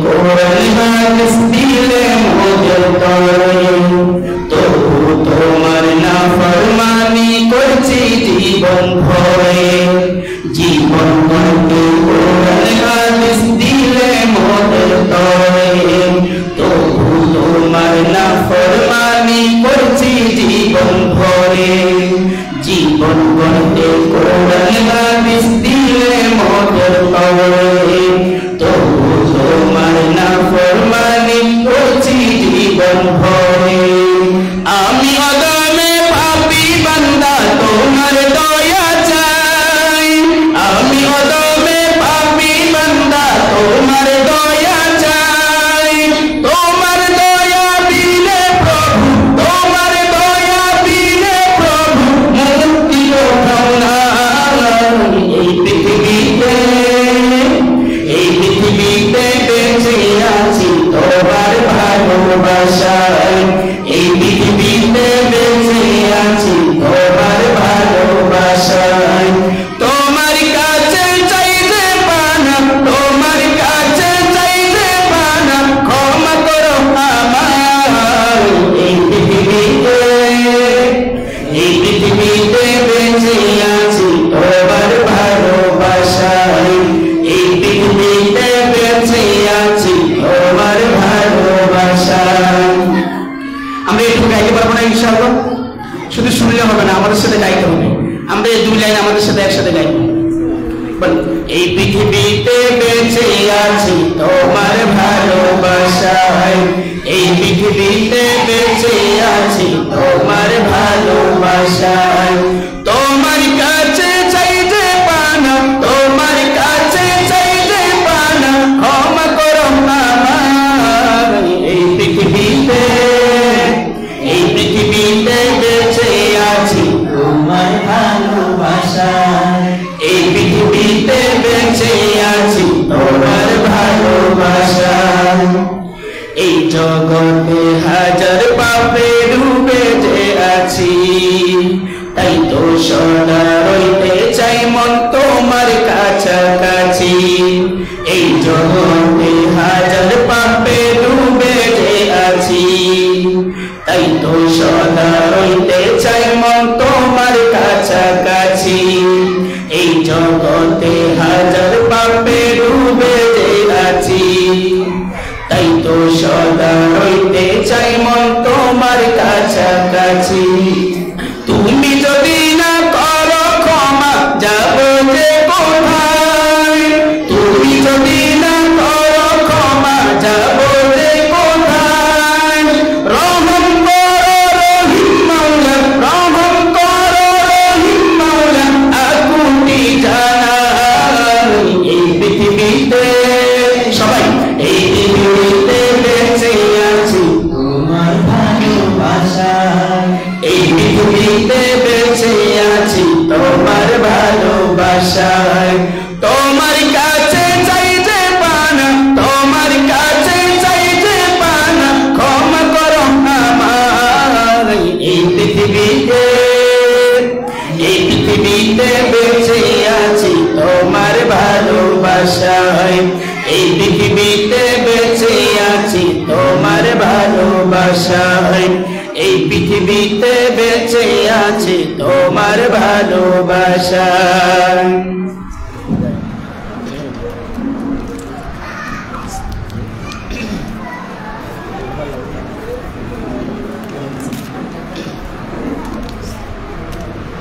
কোরআন হাদিস দিলে মোদের তরে তবু তোমার নাফরমানি করছি জীবন ভরে জীবন গড়তে কোরআন হাদিস দিলে মোদের তরে তবু তোমার নাফরমানি করছি জীবন ভরে জীবন গড়তে কোরআন হাদিস দিলে মোদের তরে তবু তোমার নাফরমানি করছি জীবন ভরে আমি অদমে পাপী বান্দা তোমার দয়া চাই আমি অদমে পাপী বান্দা তোমার দয়া চাই তোমার দয়া বিনে প্রভু তোমার দয়া বিনে প্রভু মুক্তি কোথাও নাই এই পৃথিবীতে বেঁচে আছি তোমার ভালোবাসায় এই পৃথিবীতে বেঁচে আছি তোমার ভালোবাসায় তোমার কাছে চাইতে পানা তোমার কাছে চাইতে পানা ক্ষমা করো আমার এই পৃথিবীতে বেঁচে আছি তোমার ভালোবাসায় এই পৃথিবীতে বেঁচে আছি তোমার ভালোবাসায় আমরা একটু গাইতে পারবো না ইনশাআল্লাহ শুধু শুনলে হবে না আমাদের সাথে গাইতে হবে আমরা এই দুই লাইন আমাদের সাথে একসাথে গাইব এই পৃথিবীতে বেঁচে আছি তোমার ভালোবাসায় এই পৃথিবীতে বেঁচে আছি তোমার ভালোবাসায় তোমার কাছে চাইতে পানা তোমার কাছে চাইতে পানা ক্ষমা করো আমার এই পৃথিবীতে বেঁচে আছি তোমার ভালোবাসায় এই পৃথিবীতে বেঁচে আছি তোমার ভালোবাসায় এই জগতে হাজার পাপে ডুবে যে আছি তাই তো সদা রইতে চাই মন তোমার কাছাকাছি এই জগতে হাজার পাপে ডুবে যে আছি তাই তো সদা রইতে চাই মন তোমার কাছাকাছি এই জগতে হাজার পাপে ডুবে যে আছি তাই তো সদা রইতে চাই মন তোমার কাছাকাছি তুমি যদি না করো ক্ষমা যাব যে কোথায় তুমি যদি না করো ক্ষমা যাব যে কোথায় রহম করো রহিম মাওলা রহম করো রহিম মাওলা আকুতি জানাই এই পৃথিবীতে সবাই এই পৃথিবীতে বেঁচে আছি তোমার ভালোবাসায় এই পৃথিবীতে বেঁচে আছি তোমার ভালোবাসায় তোমার কাছে চাইতে পানা তোমার কাছে চাইতে পানা ক্ষমা করো আমার এই পৃথিবীতে বেঁচে আছি তোমার ভালোবাসায় এই পৃথিবীতে বেঁচে আছি তোমার ভালোবাসায় এই পৃথিবীতে বেঁচে আছি তোমার ভালোবাসায়।